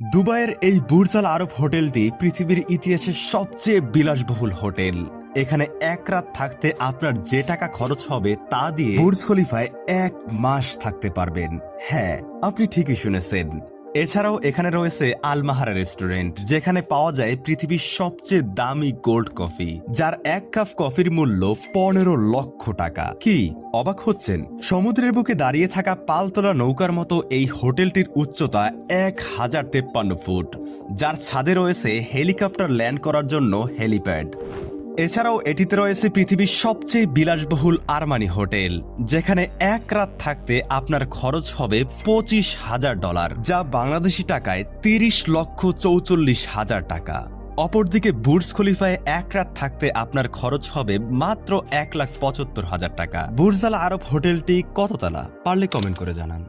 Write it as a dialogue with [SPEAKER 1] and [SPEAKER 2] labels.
[SPEAKER 1] দুবাইয়ের এই বুর্জ আল আরব হোটেলটি পৃথিবীর ইতিহাসের সবচেয়ে বিলাসবহুল হোটেল। এখানে এক রাত থাকতে আপনার যে টাকা খরচ হবে তা দিয়ে বুর্জ খলিফায় 1 মাস থাকতে পারবেন। হ্যাঁ, আপনি ঠিকই শুনেছেন। এছাড়াও এখানে রয়েছে আলমাহারা রেস্টুরেন্ট, যেখানে পাওয়া যায় পৃথিবীর সবচেয়ে দামি গোল্ড কফি, যার 1 কাপ কফির মূল্য 15 লক্ষ টাকা। কি অবাক হচ্ছেন? সমুদ্রের বুকে দাঁড়িয়ে থাকা পালতোলা নৌকার মতো এই হোটেলটির উচ্চতা 1053 ফুট, যার ছাদে রয়েছে হেলিকপ্টার ল্যান্ড করার জন্য হেলিপ্যাড। এছাড়াও এটিতে রয়েছে পৃথিবীর সবচেয়ে বিলাসবহুল আরমানি হোটেল, যেখানে এক রাত থাকতে আপনার খরচ হবে $25,000, যা বাংলাদেশি টাকায় 30,44,000 টাকা। অপরদিকে বুর্জ খলিফায় এক রাত থাকতে আপনার খরচ হবে মাত্র 1,75,000 টাকা। বুর্জ আল আরব হোটেলটি কত তালা? পারলে কমেন্ট করে জানান।